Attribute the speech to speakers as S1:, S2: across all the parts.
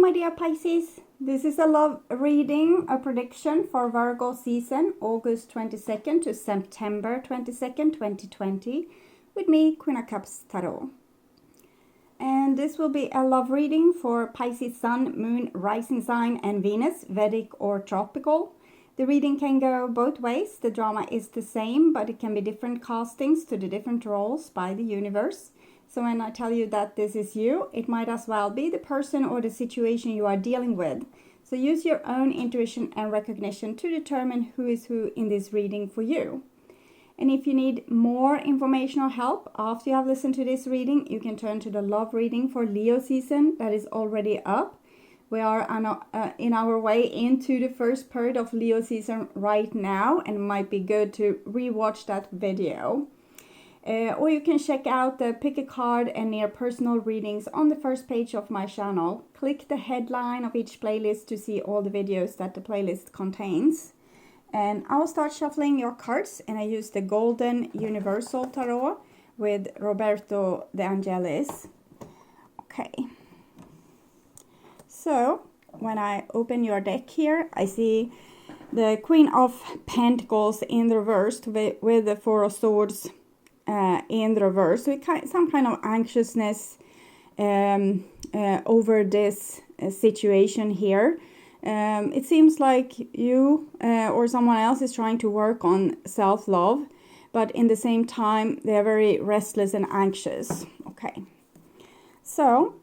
S1: my dear Pisces. This is a love reading, a prediction for Virgo season, August 22nd to September 22nd, 2020, with me, Queen of Cups Tarot. And this will be a love reading for Pisces Sun, Moon, Rising Sign, and Venus, Vedic or Tropical. The reading can go both ways. The drama is the same, but it can be different castings to the different roles by the universe. So when I tell you that this is you, it might as well be the person or the situation you are dealing with. So use your own intuition and recognition to determine who is who in this reading for you. And if you need more information or help after you have listened to this reading, you can turn to the love reading for Leo season that is already up. We are in our way into the first part of Leo season right now, and it might be good to rewatch that video. Or you can check out the pick a card and near personal readings on the first page of my channel. Click the headline of each playlist to see all the videos that the playlist contains. And I will start shuffling your cards, and I use the Golden Universal Tarot with Roberto De Angelis. Okay. So, when I open your deck here, I see the Queen of Pentacles in the reverse with the Four of Swords in the reverse. So some kind of anxiousness over this situation here. It seems like you or someone else is trying to work on self-love, but in the same time they're very restless and anxious. Okay, so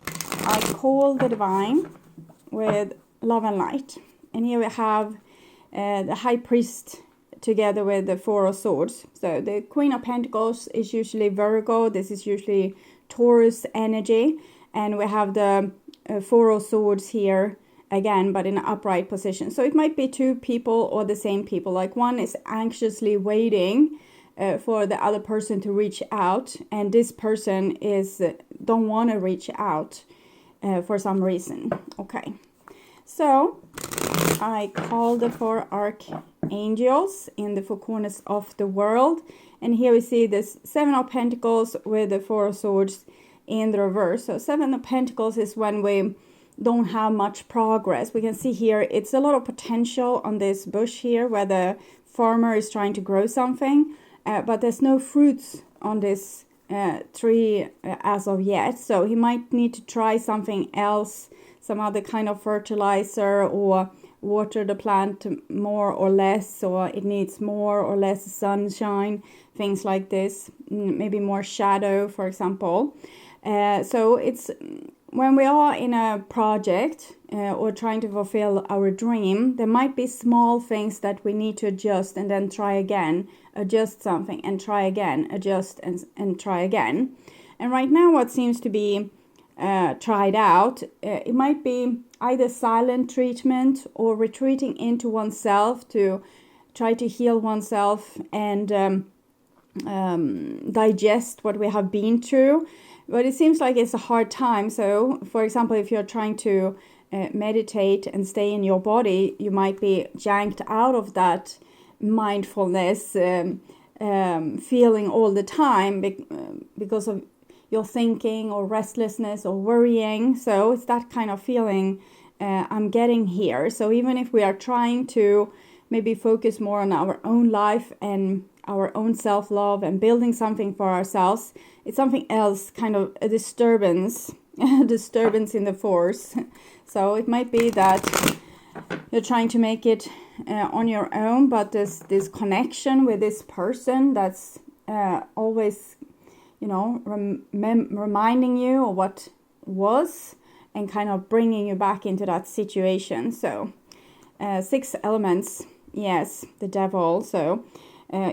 S1: I call the Divine with Love and Light, and here we have the High Priest together with the Four of Swords. So the Queen of Pentacles is usually Virgo. This is usually Taurus energy. And we have the Four of Swords here again, but in an upright position. So it might be two people or the same people. Like one is anxiously waiting for the other person to reach out. And this person is don't want to reach out for some reason. Okay. So I call the four archangels in the four corners of the world. And here we see this Seven of Pentacles with the Four of Swords in the reverse. So Seven of Pentacles is when we don't have much progress. We can see here it's a lot of potential on this bush here where the farmer is trying to grow something. But there's no fruits on this tree as of yet. So he might need to try something else, some other kind of fertilizer, or water the plant more or less, or it needs more or less sunshine, things like this, maybe more shadow, for example. So it's when we are in a project or trying to fulfill our dream, there might be small things that we need to adjust and then try again, adjust something and try again, adjust and try again. And right now what seems to be tried out, it might be either silent treatment or retreating into oneself to try to heal oneself and digest what we have been through. But it seems like it's a hard time. So, for example, if you're trying to meditate and stay in your body, you might be yanked out of that mindfulness feeling all the time because of your thinking or restlessness or worrying. So it's that kind of feeling I'm getting here. So even if we are trying to maybe focus more on our own life and our own self-love and building something for ourselves, it's something else, kind of a disturbance, disturbance in the force. So it might be that you're trying to make it on your own, but this connection with this person that's always, you know, reminding you of what was and kind of bringing you back into that situation. So 6 elements, yes, the devil. So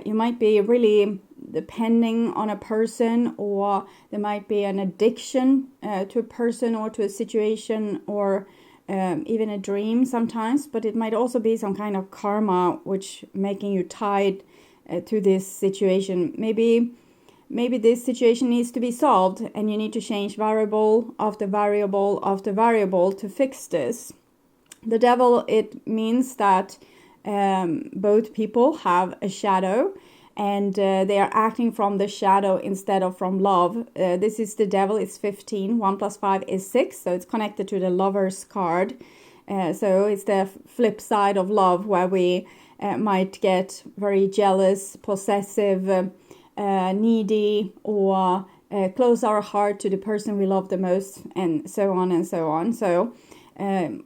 S1: you might be really depending on a person, or there might be an addiction to a person or to a situation, or even a dream sometimes. But it might also be some kind of karma which making you tied to this situation. Maybe this situation needs to be solved and you need to change variable after variable after variable to fix this. The devil, it means that both people have a shadow, and they are acting from the shadow instead of from love. This is the devil. It's 15. 1 plus 5 is 6. So it's connected to the Lover's card. So it's the flip side of love, where we might get very jealous, possessive, needy, or close our heart to the person we love the most, and so on and so on. So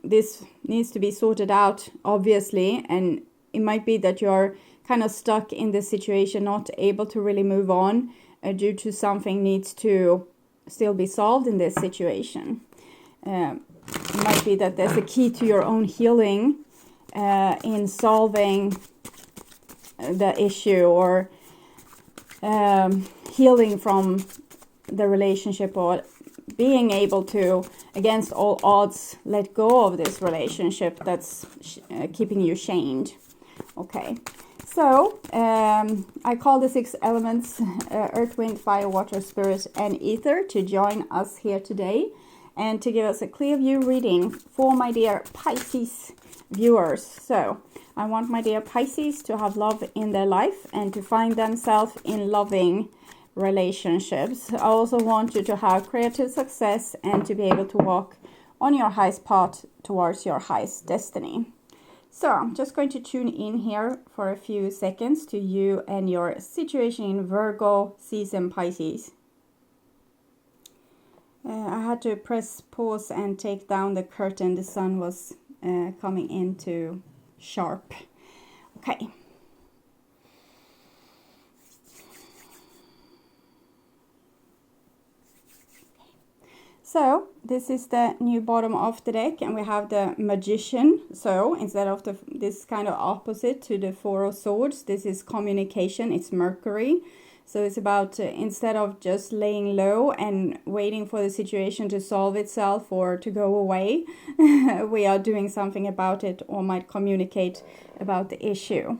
S1: this needs to be sorted out, obviously, and it might be that you're kind of stuck in this situation, not able to really move on due to something needs to still be solved in this situation. It might be that there's a key to your own healing in solving the issue, or healing from the relationship, or being able to, against all odds, let go of this relationship that's keeping you chained. Okay. So, I call the 6 elements, earth, wind, fire, water, spirit, and ether, to join us here today and to give us a clear view reading for my dear Pisces viewers. So, I want my dear Pisces to have love in their life and to find themselves in loving relationships. I also want you to have creative success and to be able to walk on your highest path towards your highest destiny. So I'm just going to tune in here for a few seconds to you and your situation in Virgo season Pisces. I had to press pause and take down the curtain. The sun was coming into sharp. Okay. So this is the new bottom of the deck, and we have the Magician. So instead of this kind of opposite to the Four of Swords, this is communication. It's Mercury. So it's about instead of just laying low and waiting for the situation to solve itself or to go away, we are doing something about it, or might communicate about the issue.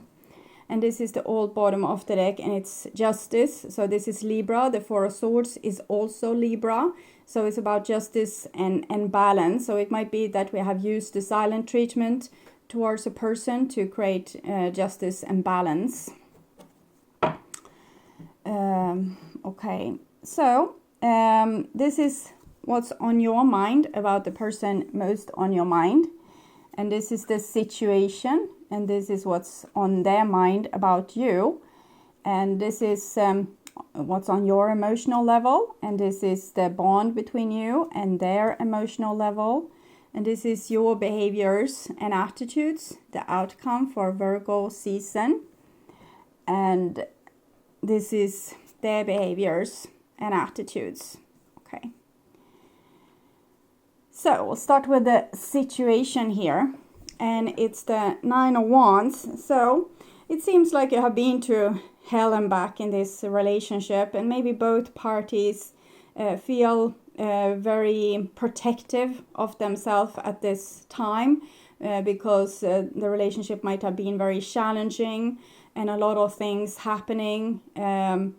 S1: And this is the old bottom of the deck, and it's Justice. So this is Libra. The Four of Swords is also Libra. So it's about justice and balance. So it might be that we have used the silent treatment towards a person to create justice and balance. Okay, so this is what's on your mind, about the person most on your mind. And this is the situation, and this is what's on their mind about you. And this is what's on your emotional level, and this is the bond between you and their emotional level, and this is your behaviors and attitudes, the outcome for Virgo season, and this is their behaviors and attitudes. Okay, so we'll start with the situation here, and it's the 9 of Wands. So it seems like you have been to hell and back in this relationship, and maybe both parties feel very protective of themselves at this time, because the relationship might have been very challenging and a lot of things happening, and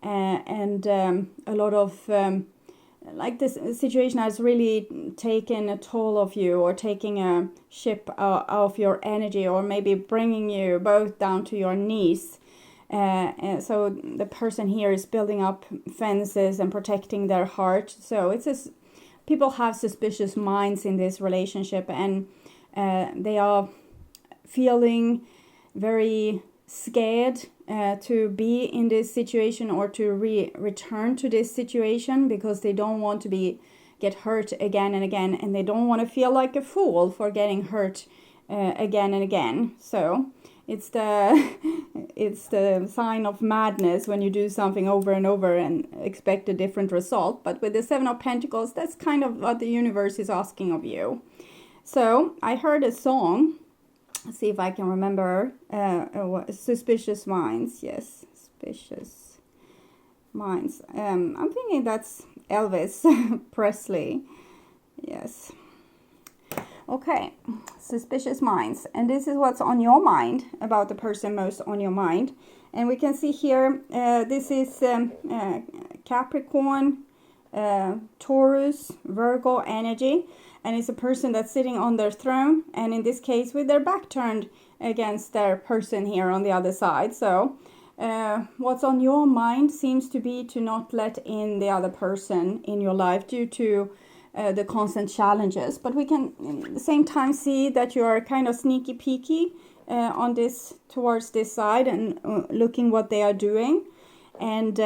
S1: a lot of like this situation has really taken a toll of you, or taking a ship of your energy, or maybe bringing you both down to your knees. And so the person here is building up fences and protecting their heart. So it's just, people have suspicious minds in this relationship, and they are feeling very scared to be in this situation, or to return to this situation, because they don't want to get hurt again and again, and they don't want to feel like a fool for getting hurt again and again. So it's the sign of madness when you do something over and over and expect a different result. But with the 7 of Pentacles, that's kind of what the universe is asking of you. So I heard a song. Let's see if I can remember. Suspicious Minds. Yes, Suspicious Minds. I'm thinking that's ELVIS, PRESLEY. Yes. Okay, Suspicious Minds. And this is what's on your mind, about the person most on your mind. And we can see here, this is Capricorn, Taurus, Virgo energy. And it's a person that's sitting on their throne, and in this case with their back turned against their person here on the other side. So what's on your mind seems to be to not let in the other person in your life due to the constant challenges. But we can at the same time see that you are kind of sneaky peeky on this, towards this side, and looking what they are doing. And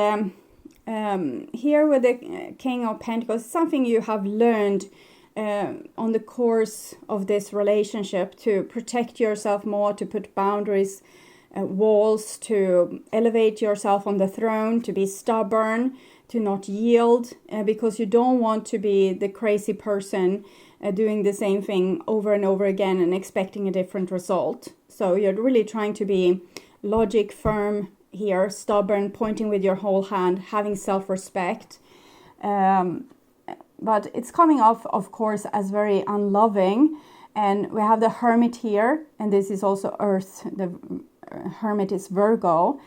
S1: here with the King of Pentacles, something you have learned on the course of this relationship, to protect yourself more, to put boundaries, walls, to elevate yourself on the throne, to be stubborn, to not yield, because you don't want to be the crazy person doing the same thing over and over again and expecting a different result. So you're really trying to be logic, firm here, stubborn, pointing with your whole hand, having self-respect. But it's coming off, of course, as very unloving. And we have the Hermit here, and this is also Earth. The Hermit is Virgo.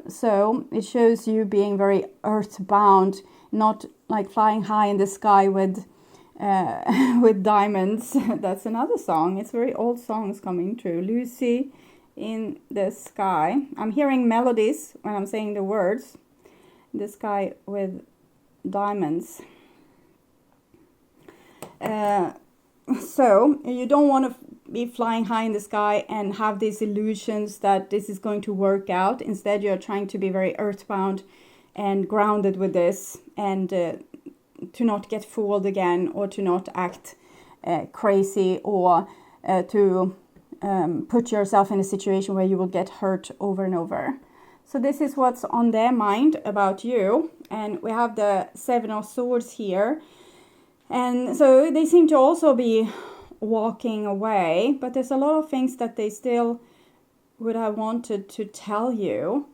S1: So it shows you being very earthbound, not like flying high in the sky with diamonds. That's another song. It's very old songs coming true. Lucy in the sky. I'm hearing melodies when I'm saying the words. The sky with diamonds. So you don't want to be flying high in the sky and have these illusions that this is going to work out. Instead, you're trying to be very earthbound and grounded with this, and to not get fooled again, or to not act crazy, or to put yourself in a situation where you will get hurt over and over. So this is what's on their mind about you. And we have the Seven of Swords here. And so they seem to also be walking away, but there's a lot of things that they still would have wanted to tell you.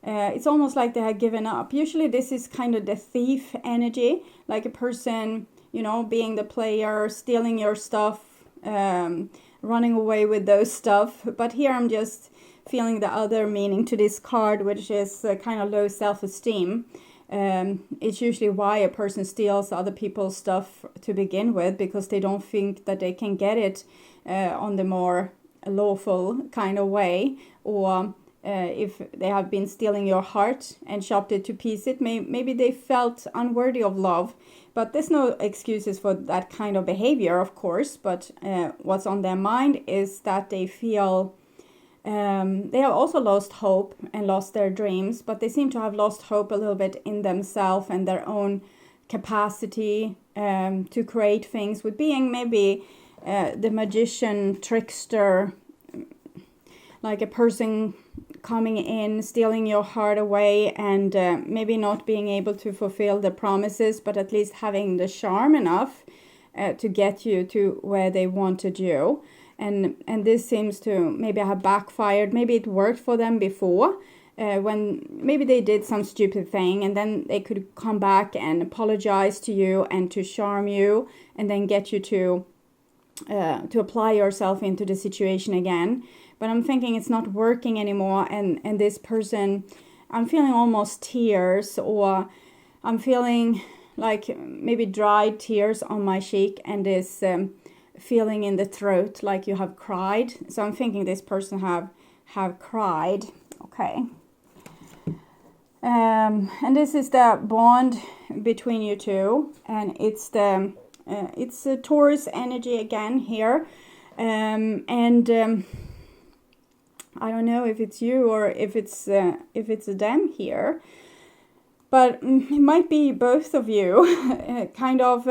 S1: It's almost like they had given up. Usually this is kind of the thief energy, like a person, you know, being the player, stealing your stuff, running away with those stuff. But here I'm just feeling the other meaning to this card, which is kind of low self-esteem. It's usually why a person steals other people's stuff to begin with, because they don't think that they can get it on the more lawful kind of way, or if they have been stealing your heart and chopped it to pieces, maybe they felt unworthy of love. But there's no excuses for that kind of behavior, of course. But what's on their mind is that they feel they have also lost hope and lost their dreams, but they seem to have lost hope a little bit in themselves and their own capacity to create things, with being maybe the magician, trickster, like a person coming in, stealing your heart away, and maybe not being able to fulfill the promises, but at least having the charm enough to get you to where they wanted you. And this seems to maybe have backfired. Maybe it worked for them before, when maybe they did some stupid thing, and then they could come back and apologize to you and to charm you, and then get you to apply yourself into the situation again. But I'm thinking it's not working anymore, and this person, I'm feeling almost tears, or I'm feeling like maybe dried tears on my cheek, and this feeling in the throat like you have cried. So I'm thinking this person have cried. Okay. And this is the bond between you two, and it's a Taurus energy again here. I don't know if it's you or if it's them here, but it might be both of you. Kind of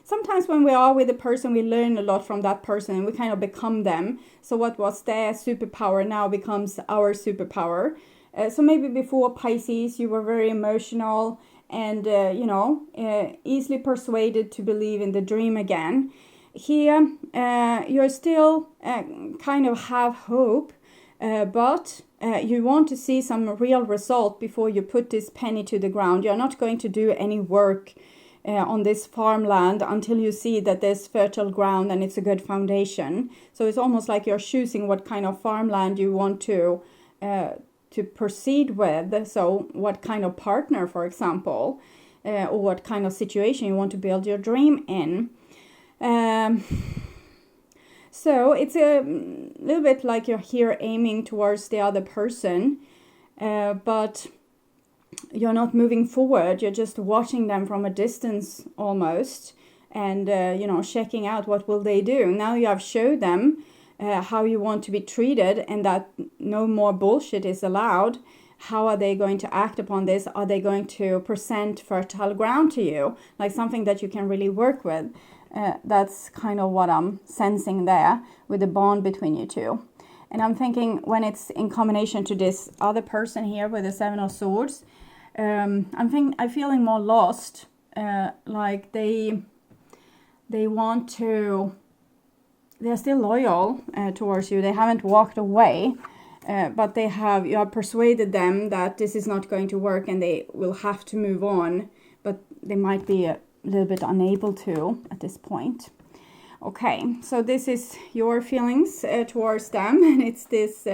S1: sometimes when we are with a person, we learn a lot from that person, and we kind of become them. So what was their superpower now becomes our superpower. So maybe before Pisces, you were very emotional and easily persuaded to believe in the dream again. Here you're still kind of have hope, but you want to see some real result before you put this penny to the ground. You're not going to do any work on this farmland until you see that there's fertile ground and it's a good foundation. So it's almost like you're choosing what kind of farmland you want to proceed with. So what kind of partner, for example, or what kind of situation you want to build your dream in. So it's a little bit like you're here aiming towards the other person, but you're not moving forward. You're just watching them from a distance almost, and checking out what will they do. Now you have showed them how you want to be treated, and that no more bullshit is allowed. How are they going to act upon this? Are they going to present fertile ground to you, like something that you can really work with? That's kind of what I'm sensing there with the bond between you two. And I'm thinking, when it's in combination to this other person here with the Seven of Swords, I'm feeling more lost. Like they want to. They're still loyal towards you. They haven't walked away, but you have persuaded them that this is not going to work, and they will have to move on. But they might be a little bit unable to at this point. Okay, so this is your feelings towards them, and it's this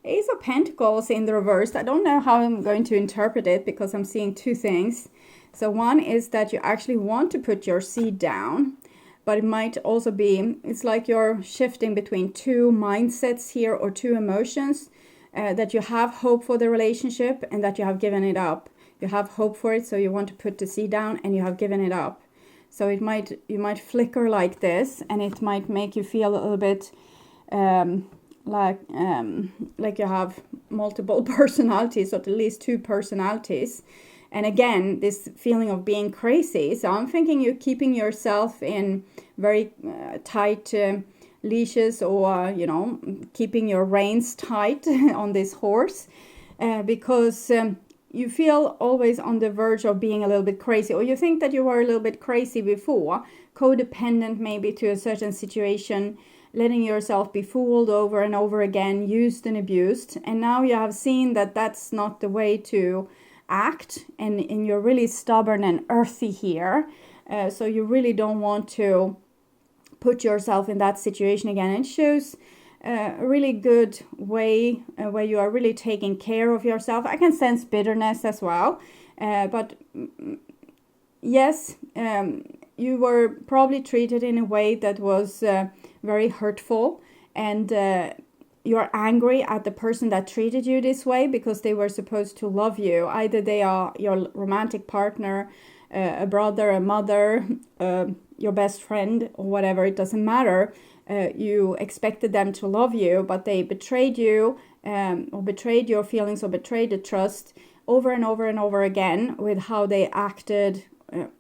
S1: Ace of Pentacles in the reverse. I don't know how I'm going to interpret it, because I'm seeing two things. So one is that you actually want to put your seed down, but it might also be, it's like you're shifting between two mindsets here, or two emotions, that you have hope for the relationship and that you have given it up. You have hope for it, so you want to put the seed down, and you have given it up. So you might flicker like this, and it might make you feel a little bit like you have multiple personalities, or at least two personalities. And again, this feeling of being crazy. So I'm thinking you're keeping yourself in very tight leashes, or keeping your reins tight on this horse, because you feel always on the verge of being a little bit crazy, or you think that you were a little bit crazy before, codependent maybe to a certain situation, letting yourself be fooled over and over again, used and abused. And now you have seen that that's not the way to act, and you're really stubborn and earthy here. So you really don't want to put yourself in that situation again. It shows a really good way where you are really taking care of yourself. I can sense bitterness as well, but yes, you were probably treated in a way that was very hurtful, and you're angry at the person that treated you this way, because they were supposed to love you. Either they are your romantic partner, a brother, a mother, your best friend, or whatever, it doesn't matter. You expected them to love you, but they betrayed you, or betrayed your feelings, or betrayed the trust over and over and over again with how they acted,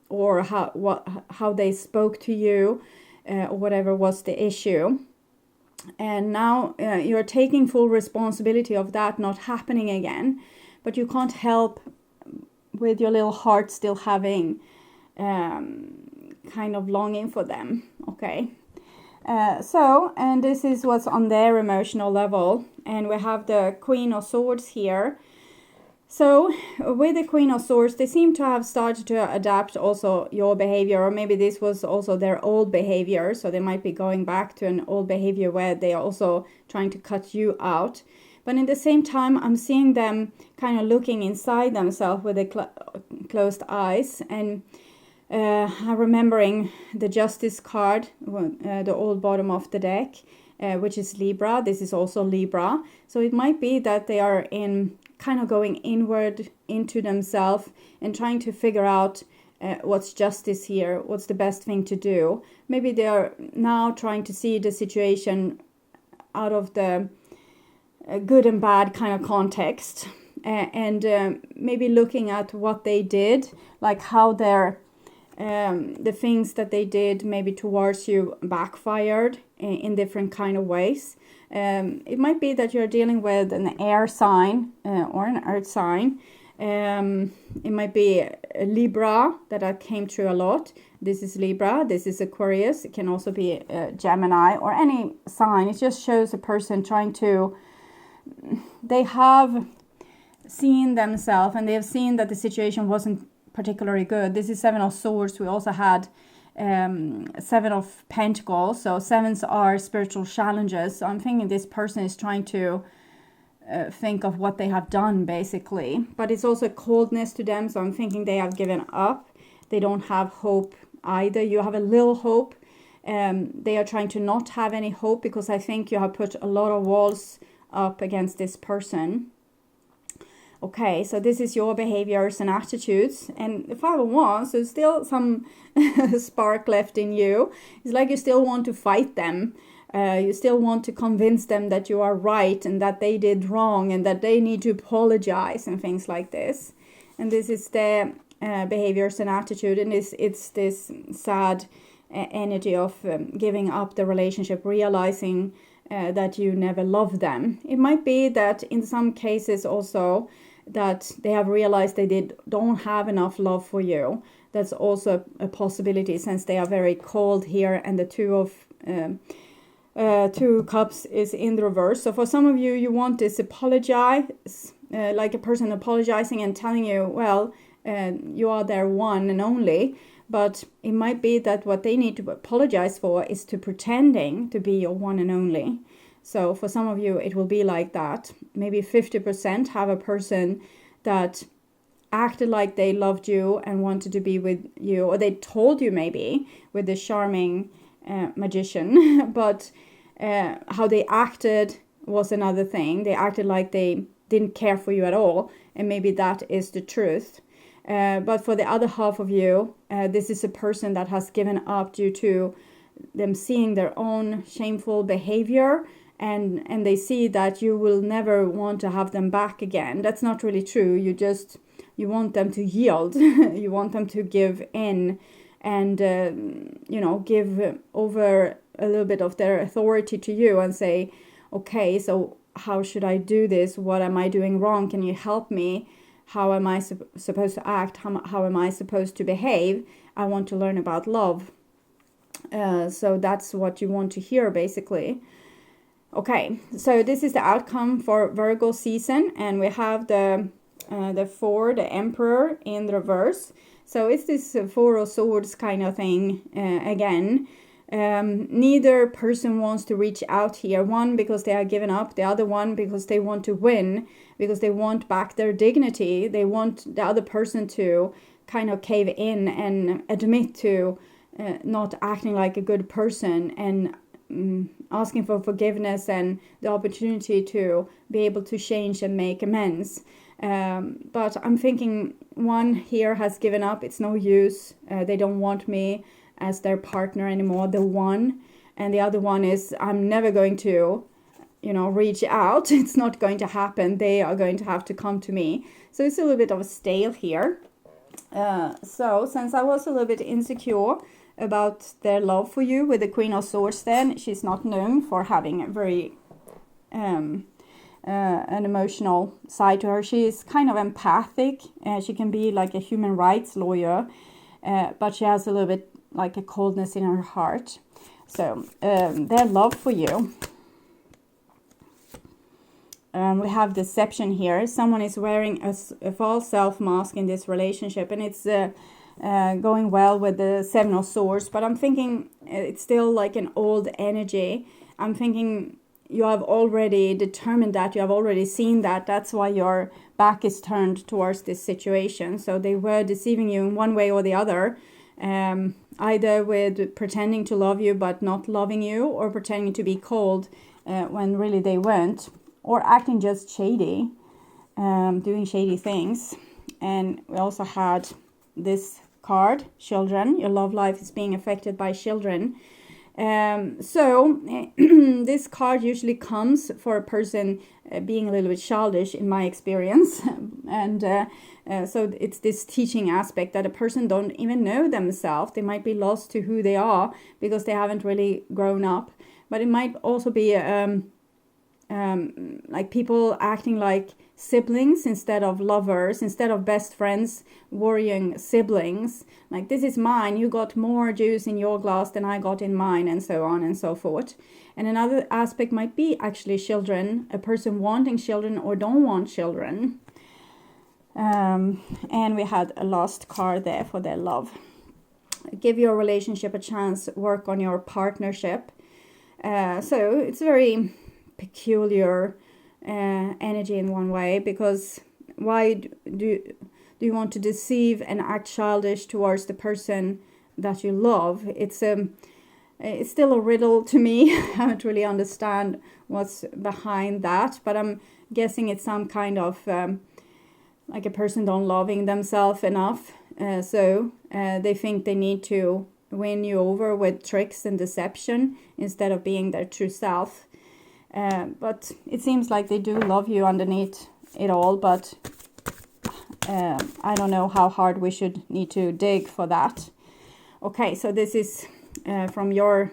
S1: or how they spoke to you, or whatever was the issue. And now you're taking full responsibility of that not happening again, but you can't help with your little heart still having kind of longing for them. Okay. And this is what's on their emotional level. And we have the Queen of Swords here. So with the Queen of Swords, they seem to have started to adapt also your behavior, or maybe this was also their old behavior. So they might be going back to an old behavior where they are also trying to cut you out. But in the same time, I'm seeing them kind of looking inside themselves with the closed eyes, and I'm remembering the Justice card, the old bottom of the deck, which is Libra. This is also Libra. So it might be that they are kind of going inward into themselves and trying to figure out what's justice here, what's the best thing to do. Maybe they are now trying to see the situation out of the good and bad kind of context, and maybe looking at what they did, like how their the things that they did maybe towards you backfired in different kind of ways. It might be that you're dealing with an air sign or an earth sign. It might be a Libra that came through a lot. This is Libra. This is Aquarius. It can also be Gemini or any sign. It just shows a person trying to... They have seen themselves, and they have seen that the situation wasn't particularly good. This is Seven of Swords. We also had Seven of Pentacles. So sevens are spiritual challenges. So I'm thinking this person is trying to think of what they have done, basically. But it's also coldness to them. So I'm thinking they have given up. They don't have hope either. You have a little hope. They are trying to not have any hope, because I think you have put a lot of walls up against this person. Okay, so this is your behaviors and attitudes. And the 5 of Wands, so still some spark left in you. It's like you still want to fight them. You still want to convince them that you are right and that they did wrong and that they need to apologize and things like this. And this is the behaviors and attitude, and it's this sad energy of giving up the relationship, realizing that you never loved them. It might be that in some cases also that they have realized they don't have enough love for you. That's also a possibility, since they are very cold here, and the 2 cups is in the reverse. So for some of you, you want this apologize, like a person apologizing and telling you, well, you are their one and only. But it might be that what they need to apologize for is to pretending to be your one and only. So for some of you, it will be like that. Maybe 50% have a person that acted like they loved you and wanted to be with you, or they told you maybe with the charming magician, but how they acted was another thing. They acted like they didn't care for you at all, and maybe that is the truth. But for the other half of you, this is a person that has given up due to them seeing their own shameful behavior, and they see that you will never want to have them back again. That's not really true. You want them to yield. You want them to give in and, give over a little bit of their authority to you and say, okay, so how should I do this? What am I doing wrong? Can you help me? How am I supposed to act? How am I supposed to behave? I want to learn about love. So that's what you want to hear, basically. Okay, so this is the outcome for Virgo season, and we have the 4, the Emperor in the reverse. So it's this 4 of Swords kind of thing again. Neither person wants to reach out here. One because they are given up, the other one because they want to win, because they want back their dignity. They want the other person to kind of cave in and admit to not acting like a good person, and asking for forgiveness and the opportunity to be able to change and make amends. But I'm thinking one here has given up. It's no use. They don't want me as their partner anymore, the one. And the other one is, I'm never going to, reach out. It's not going to happen. They are going to have to come to me. So it's a little bit of a stale here. So since I was a little bit insecure about their love for you with the Queen of Swords, then she's not known for having a very an emotional side to her. She is kind of empathic. She can be like a human rights lawyer, but she has a little bit like a coldness in her heart. So their love for you. We have deception here. Someone is wearing a false self mask in this relationship, and it's going well with the 7 of Swords, but I'm thinking it's still like an old energy. I'm thinking you have already determined that, you have already seen that. That's why your back is turned towards this situation. So they were deceiving you in one way or the other, either with pretending to love you but not loving you, or pretending to be cold when really they weren't, or acting just shady, doing shady things. And we also had this card, children. Your love life is being affected by children. So this card usually comes for a person being a little bit childish, in my experience. And so it's this teaching aspect that a person don't even know themselves. They might be lost to who they are because they haven't really grown up. But it might also be like people acting like siblings instead of lovers, instead of best friends, worrying siblings. Like, this is mine, you got more juice in your glass than I got in mine, and so on and so forth. And another aspect might be actually children, a person wanting children or don't want children. And we had a lost card there for their love. Give your relationship a chance, work on your partnership. So it's very peculiar energy in one way, because why do you want to deceive and act childish towards the person that you love? It's still a riddle to me. I don't really understand what's behind that, but I'm guessing it's some kind of like a person don't loving themselves enough. So they think they need to win you over with tricks and deception instead of being their true self. But it seems like they do love you underneath it all, but I don't know how hard we should need to dig for that. Okay, so this is from your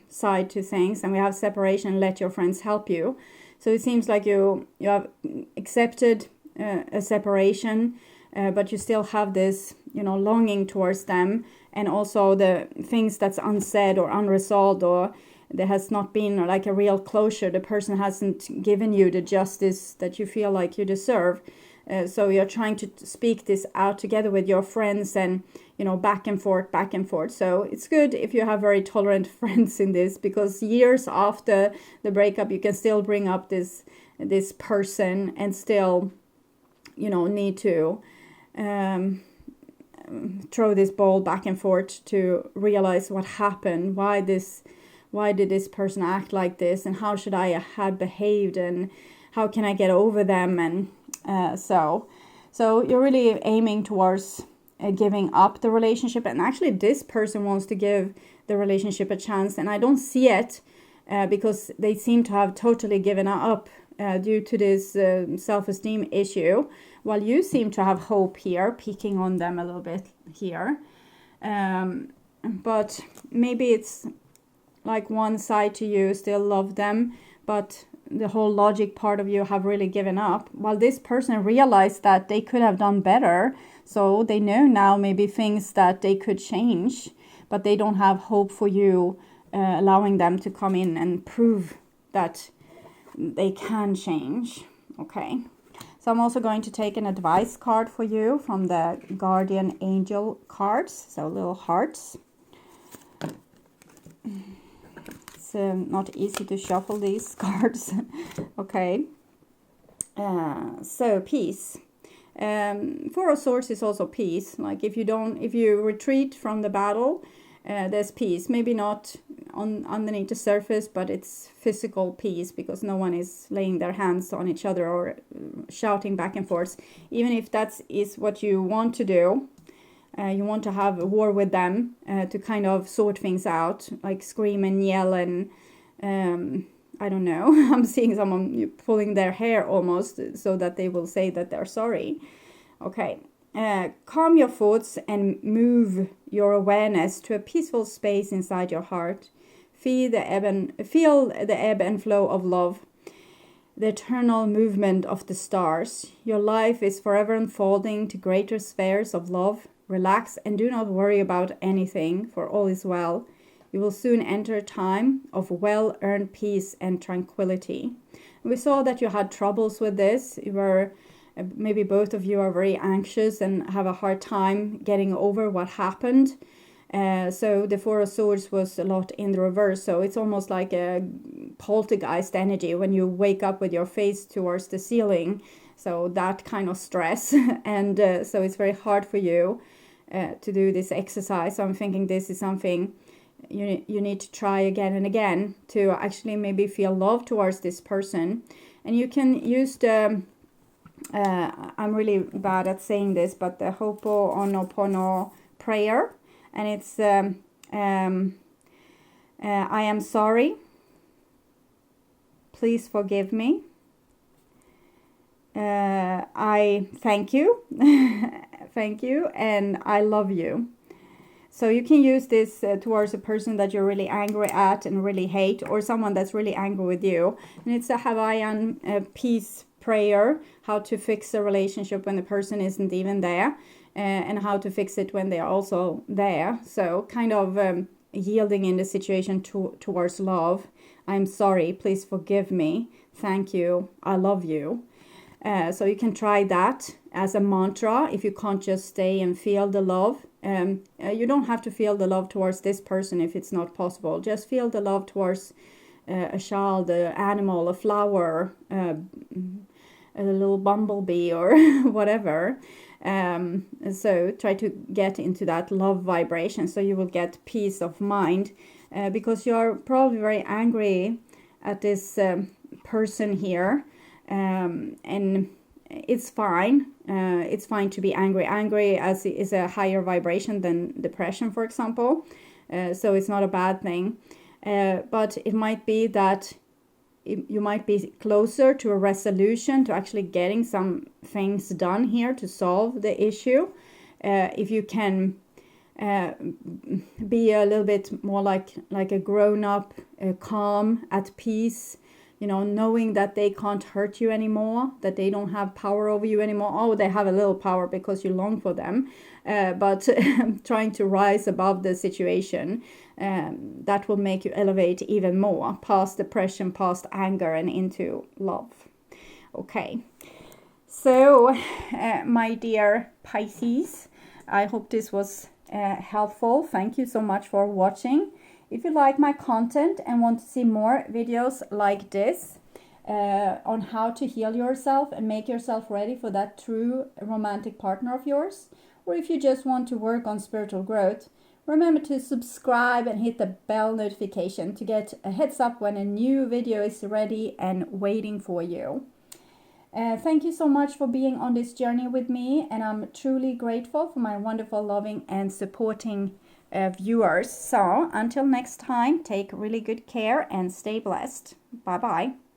S1: side to things, and we have separation, let your friends help you. So it seems like you have accepted a separation, but you still have this, longing towards them, and also the things that's unsaid or unresolved, or there has not been like a real closure. The person hasn't given you the justice that you feel like you deserve. So you're trying to speak this out together with your friends, and back and forth. So it's good if you have very tolerant friends in this, because years after the breakup you can still bring up this person and still need to throw this ball back and forth to realize what happened, why did this person act like this, and how should I have behaved, and how can I get over them. And so you're really aiming towards giving up the relationship, and actually this person wants to give the relationship a chance, and I don't see it because they seem to have totally given up due to this self-esteem issue, while you seem to have hope here, peeking on them a little bit here. But maybe it's like one side to you still love them, but the whole logic part of you have really given up, while this person realized that they could have done better. So they know now maybe things that they could change, but they don't have hope for you allowing them to come in and prove that they can change. Okay, so I'm also going to take an advice card for you from the Guardian Angel cards, so little hearts. It's not easy to shuffle these cards. Okay, so peace. Four of Swords is also peace. Like if you retreat from the battle, there's peace. Maybe not underneath the surface, but it's physical peace, because no one is laying their hands on each other or shouting back and forth. Even if that is what you want to do, you want to have a war with them to kind of sort things out, like scream and yell and I don't know. I'm seeing someone pulling their hair almost so that they will say that they're sorry. Okay. Calm your thoughts and move your awareness to a peaceful space inside your heart. Feel the ebb and flow of love, the eternal movement of the stars. Your life is forever unfolding to greater spheres of love. Relax and do not worry about anything, for all is well. You will soon enter a time of well-earned peace and tranquility. We saw that you had troubles with this. You were, maybe both of you are very anxious and have a hard time getting over what happened. So the Four of Swords was a lot in the reverse. So it's almost like a poltergeist energy when you wake up with your face towards the ceiling. So that kind of stress. And so it's very hard for you to do this exercise. So I'm thinking this is something you need to try again and again to actually maybe feel love towards this person. And you can use the, I'm really bad at saying this, but the Ho'oponopono prayer. And it's, I am sorry. Please forgive me. I thank you. Thank you. And I love you. So you can use this towards a person that you're really angry at and really hate, or someone that's really angry with you. And it's a Hawaiian peace prayer, how to fix a relationship when the person isn't even there, and how to fix it when they are also there. So kind of yielding in the situation towards love. I'm sorry, please forgive me. Thank you, I love you. So you can try that as a mantra if you can't just stay and feel the love. You don't have to feel the love towards this person if it's not possible. Just feel the love towards a child, an animal, a flower, a little bumblebee or whatever. So try to get into that love vibration so you will get peace of mind, because you're probably very angry at this person here. And it's fine. It's fine to be angry. Angry as is a higher vibration than depression, for example. So it's not a bad thing. But it might be that you might be closer to a resolution, to actually getting some things done here to solve the issue. If you can be a little bit more like a grown-up, calm, at peace, you know, knowing that they can't hurt you anymore, that they don't have power over you anymore. Oh, they have a little power because you long for them, but trying to rise above the situation, that will make you elevate even more, past depression, past anger, and into love. Okay, so my dear Pisces, I hope this was helpful. Thank you so much for watching. If you like my content and want to see more videos like this on how to heal yourself and make yourself ready for that true romantic partner of yours, or if you just want to work on spiritual growth, remember to subscribe and hit the bell notification to get a heads up when a new video is ready and waiting for you. Thank you so much for being on this journey with me, and I'm truly grateful for my wonderful, loving, and supporting viewers. So until next time, take really good care and stay blessed. Bye bye.